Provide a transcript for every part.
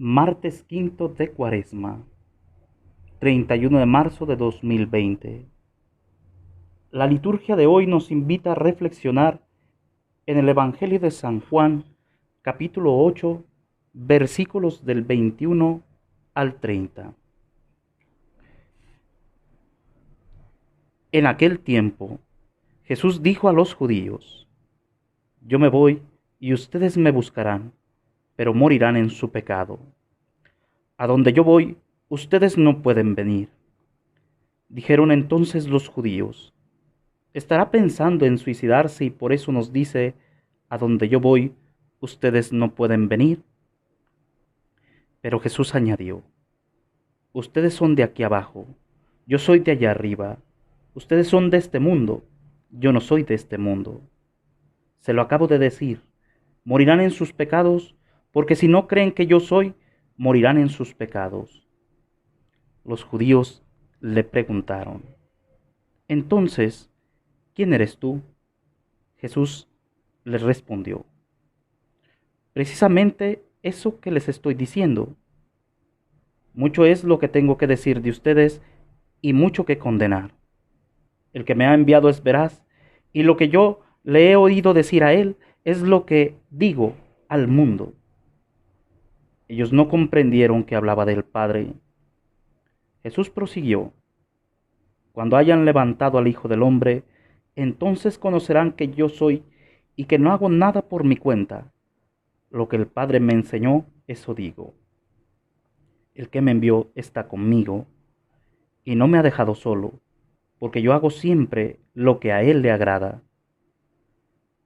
Martes quinto de Cuaresma, 31 de marzo de 2020. La liturgia de hoy nos invita a reflexionar en el Evangelio de San Juan, capítulo 8, versículos del 21 al 30. En aquel tiempo, Jesús dijo a los judíos: Yo me voy y ustedes me buscarán, pero morirán en su pecado. A donde yo voy, ustedes no pueden venir. Dijeron entonces los judíos: ¿Estará pensando en suicidarse y por eso nos dice, a donde yo voy, ustedes no pueden venir? Pero Jesús añadió: Ustedes son de aquí abajo, yo soy de allá arriba. Ustedes son de este mundo, yo no soy de este mundo. Se lo acabo de decir, morirán en sus pecados, porque si no creen que yo soy, morirán en sus pecados. Los judíos le preguntaron: Entonces, ¿quién eres tú? Jesús les respondió: Precisamente eso que les estoy diciendo. Mucho es lo que tengo que decir de ustedes y mucho que condenar. El que me ha enviado es veraz, y lo que yo le he oído decir a él es lo que digo al mundo. Ellos no comprendieron que hablaba del Padre. Jesús prosiguió: Cuando hayan levantado al Hijo del Hombre, entonces conocerán que yo soy y que no hago nada por mi cuenta. Lo que el Padre me enseñó, eso digo. El que me envió está conmigo y no me ha dejado solo, porque yo hago siempre lo que a él le agrada.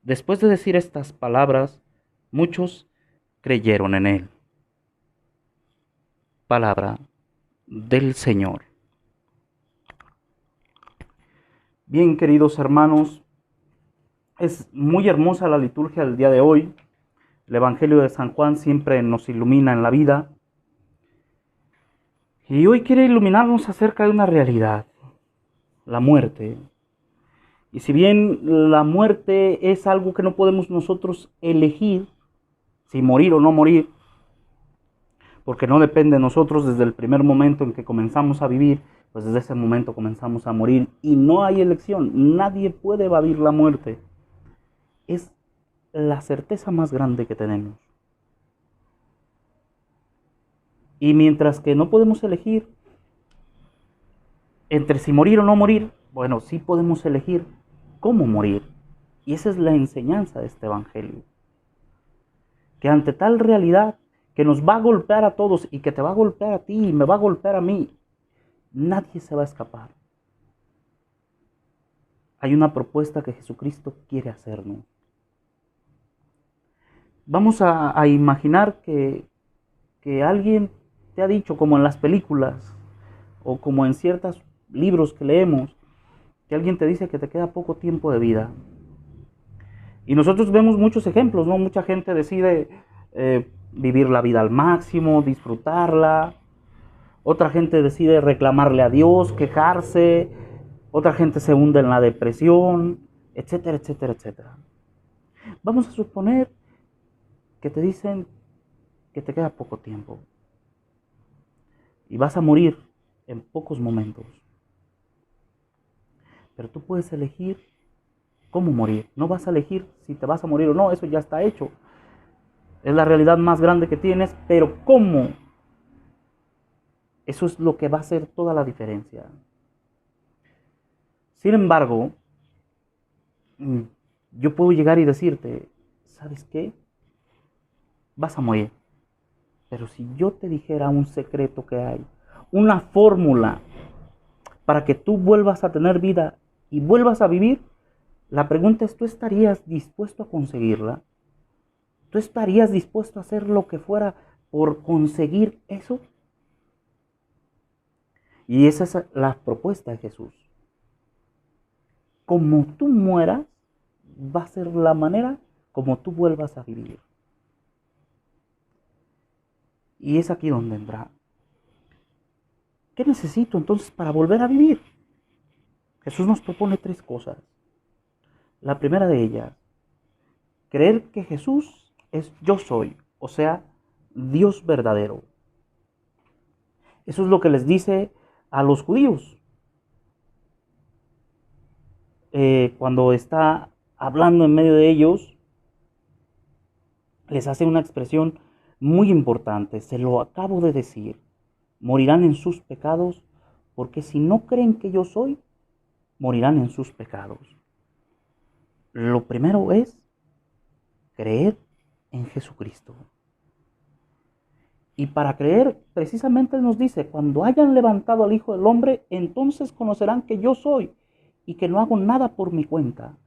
Después de decir estas palabras, muchos creyeron en él. Palabra del Señor. Bien, queridos hermanos, es muy hermosa la liturgia del día de hoy. El Evangelio de San Juan siempre nos ilumina en la vida. Y hoy quiere iluminarnos acerca de una realidad: la muerte. Y si bien la muerte es algo que no podemos nosotros elegir, si morir o no morir, porque no depende de nosotros desde el primer momento en que comenzamos a vivir, pues desde ese momento comenzamos a morir y no hay elección, nadie puede evadir la muerte. Es la certeza más grande que tenemos. Y mientras que no podemos elegir entre si morir o no morir, bueno, sí podemos elegir cómo morir. Y esa es la enseñanza de este Evangelio. Que ante tal realidad que nos va a golpear a todos y que te va a golpear a ti y me va a golpear a mí, nadie se va a escapar. Hay una propuesta que Jesucristo quiere hacernos. Vamos a imaginar que alguien te ha dicho, como en las películas o como en ciertos libros que leemos, que alguien te dice que te queda poco tiempo de vida. Y nosotros vemos muchos ejemplos, ¿no? Mucha gente decide vivir la vida al máximo, disfrutarla. Otra gente decide reclamarle a Dios, quejarse. Otra gente se hunde en la depresión, etcétera, etcétera, etcétera. Vamos a suponer que te dicen que te queda poco tiempo y vas a morir en pocos momentos. Pero tú puedes elegir cómo morir. No vas a elegir si te vas a morir o no, eso ya está hecho. Es la realidad más grande que tienes, pero ¿cómo? Eso es lo que va a hacer toda la diferencia. Sin embargo, yo puedo llegar y decirte: ¿sabes qué? Vas a morir. Pero si yo te dijera un secreto que hay, una fórmula para que tú vuelvas a tener vida y vuelvas a vivir, la pregunta es: ¿tú estarías dispuesto a conseguirla? ¿Tú estarías dispuesto a hacer lo que fuera por conseguir eso? Y esa es la propuesta de Jesús. Como tú mueras, va a ser la manera como tú vuelvas a vivir. Y es aquí donde entra. ¿Qué necesito entonces para volver a vivir? Jesús nos propone 3 cosas. La primera de ellas: creer que Jesús es yo soy, o sea, Dios verdadero. Eso es lo que les dice a los judíos. Cuando está hablando en medio de ellos, les hace una expresión muy importante. Se lo acabo de decir. Morirán en sus pecados, porque si no creen que yo soy, morirán en sus pecados. Lo primero es creer en Jesucristo. Y para creer, precisamente Él nos dice, cuando hayan levantado al Hijo del Hombre, entonces conocerán que yo soy y que no hago nada por mi cuenta.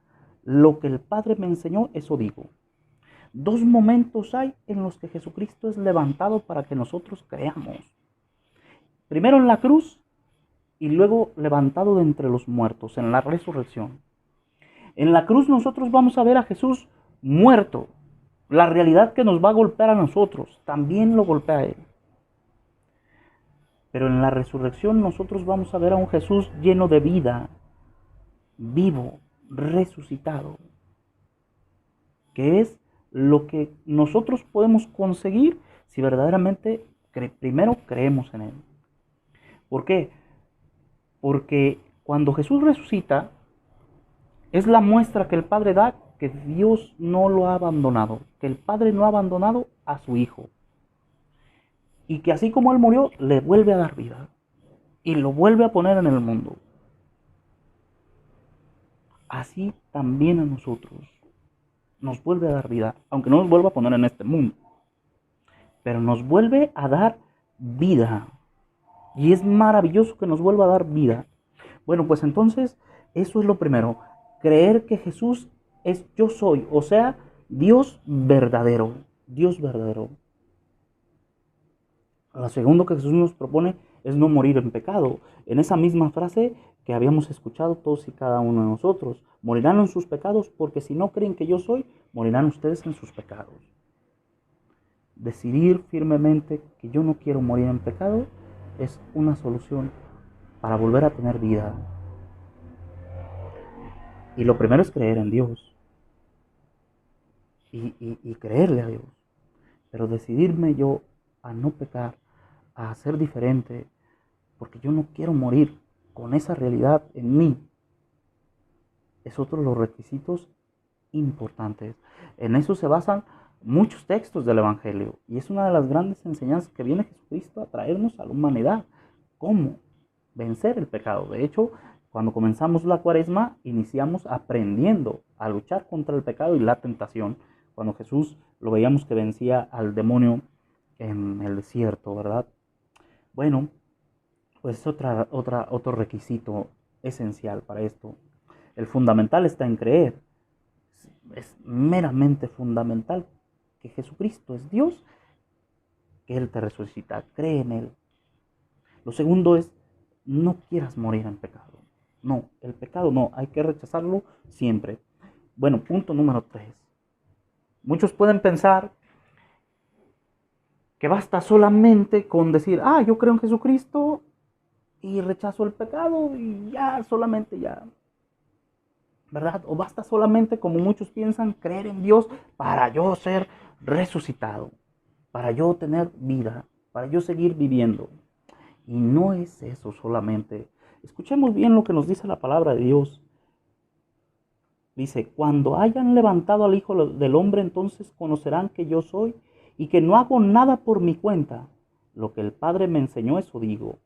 Lo que el Padre me enseñó, eso digo. Dos momentos hay en los que Jesucristo es levantado para que nosotros creamos. Primero en la cruz y luego levantado de entre los muertos, en la resurrección. En la cruz nosotros vamos a ver a Jesús muerto. La realidad que nos va a golpear a nosotros, también lo golpea a Él. Pero en la resurrección nosotros vamos a ver a un Jesús lleno de vida, vivo, resucitado, que es lo que nosotros podemos conseguir si verdaderamente primero creemos en Él. ¿Por qué? Porque cuando Jesús resucita, es la muestra que el Padre da que Dios no lo ha abandonado, que el Padre no ha abandonado a su Hijo. Y que así como Él murió, le vuelve a dar vida. Y lo vuelve a poner en el mundo. Así también a nosotros nos vuelve a dar vida, aunque no nos vuelva a poner en este mundo. Pero nos vuelve a dar vida. Y es maravilloso que nos vuelva a dar vida. Bueno, pues entonces, eso es lo primero. Creer que Jesús es yo soy, o sea, Dios verdadero. Dios verdadero. Lo segundo que Jesús nos propone es no morir en pecado. En esa misma frase que habíamos escuchado todos y cada uno de nosotros. Morirán en sus pecados porque si no creen que yo soy, morirán ustedes en sus pecados. Decidir firmemente que yo no quiero morir en pecado es una solución para volver a tener vida. Y lo primero es creer en Dios. Y creerle a Dios. Pero decidirme yo a no pecar, a ser diferente, porque yo no quiero morir con esa realidad en mí, es otro de los requisitos importantes. En eso se basan muchos textos del Evangelio y es una de las grandes enseñanzas que viene Jesucristo a traernos a la humanidad. ¿Cómo vencer el pecado? De hecho, cuando comenzamos la Cuaresma, iniciamos aprendiendo a luchar contra el pecado y la tentación. Cuando Jesús lo veíamos que vencía al demonio en el desierto, ¿verdad? Bueno, pues es otro requisito esencial para esto. El fundamental está en creer. Es meramente fundamental que Jesucristo es Dios, que Él te resucita. Cree en Él. Lo segundo es, no quieras morir en pecado. No, el pecado no, hay que rechazarlo siempre. Bueno, punto número 3. Muchos pueden pensar que basta solamente con decir, yo creo en Jesucristo y rechazo el pecado y ya, solamente ya, ¿verdad? O basta solamente, como muchos piensan, creer en Dios para yo ser resucitado, para yo tener vida, para yo seguir viviendo. Y no es eso solamente. Escuchemos bien lo que nos dice la palabra de Dios. Dice, cuando hayan levantado al Hijo del Hombre, entonces conocerán que yo soy y que no hago nada por mi cuenta. Lo que el Padre me enseñó, eso digo.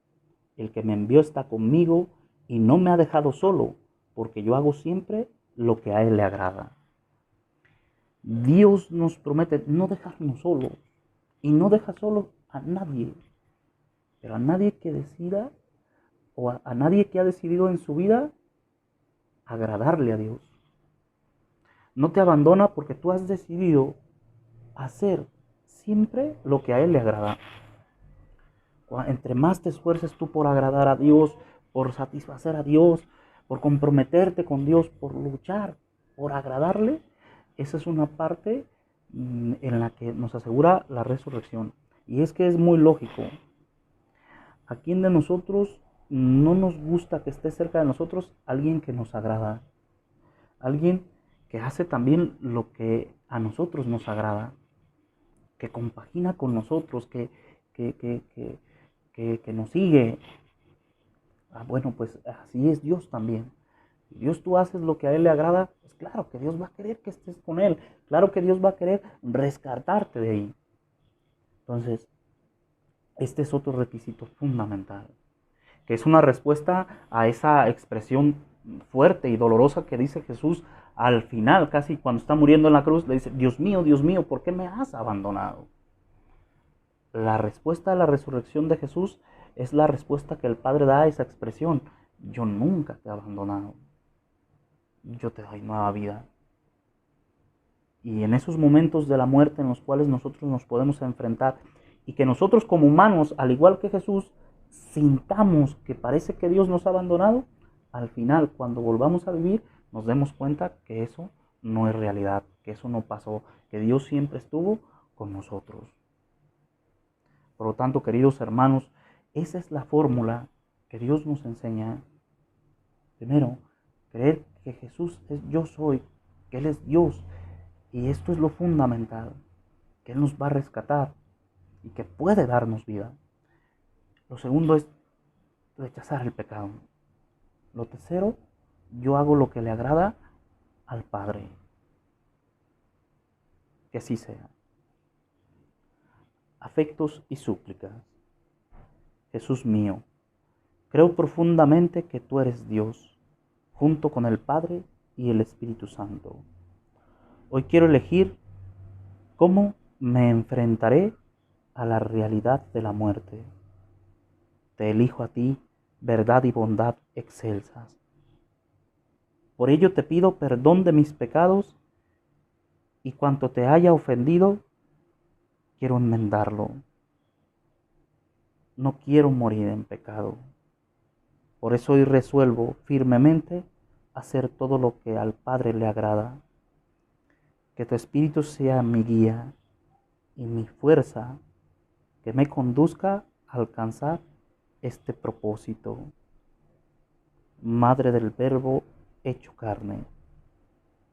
El que me envió está conmigo y no me ha dejado solo, porque yo hago siempre lo que a Él le agrada. Dios nos promete no dejarnos solos y no deja solo a nadie, pero a nadie que decida o a nadie que ha decidido en su vida agradarle a Dios. No te abandona porque tú has decidido hacer siempre lo que a Él le agrada. Entre más te esfuerces tú por agradar a Dios, por satisfacer a Dios, por comprometerte con Dios, por luchar, por agradarle, esa es una parte en la que nos asegura la resurrección. Y es que es muy lógico. ¿A quién de nosotros no nos gusta que esté cerca de nosotros alguien que nos agrada? Alguien que hace también lo que a nosotros nos agrada. que compagina con nosotros, que, que, que, que nos sigue. Bueno, pues así es Dios también. Si Dios tú haces lo que a Él le agrada, pues claro que Dios va a querer que estés con Él. Claro que Dios va a querer rescatarte de ahí. Entonces, este es otro requisito fundamental, que es una respuesta a esa expresión fuerte y dolorosa que dice Jesús al final, casi cuando está muriendo en la cruz, le dice, Dios mío, ¿por qué me has abandonado? La respuesta a la resurrección de Jesús es la respuesta que el Padre da a esa expresión. Yo nunca te he abandonado. Yo te doy nueva vida. Y en esos momentos de la muerte en los cuales nosotros nos podemos enfrentar y que nosotros como humanos, al igual que Jesús, sintamos que parece que Dios nos ha abandonado, al final, cuando volvamos a vivir, nos demos cuenta que eso no es realidad, que eso no pasó, que Dios siempre estuvo con nosotros. Por lo tanto, queridos hermanos, esa es la fórmula que Dios nos enseña. Primero, creer que Jesús es yo soy, que Él es Dios. Y esto es lo fundamental, que Él nos va a rescatar y que puede darnos vida. Lo segundo es rechazar el pecado. Lo tercero, yo hago lo que le agrada al Padre. Que así sea. Afectos y súplicas. Jesús mío, creo profundamente que tú eres Dios, junto con el Padre y el Espíritu Santo. Hoy quiero elegir cómo me enfrentaré a la realidad de la muerte. Te elijo a ti, verdad y bondad excelsas. Por ello te pido perdón de mis pecados y cuanto te haya ofendido, quiero enmendarlo. No quiero morir en pecado. Por eso hoy resuelvo firmemente hacer todo lo que al Padre le agrada. Que tu Espíritu sea mi guía y mi fuerza que me conduzca a alcanzar este propósito. Madre del Verbo hecho carne,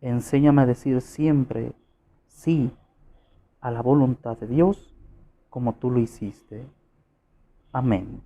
enséñame a decir siempre sí a la voluntad de Dios como tú lo hiciste. Amén.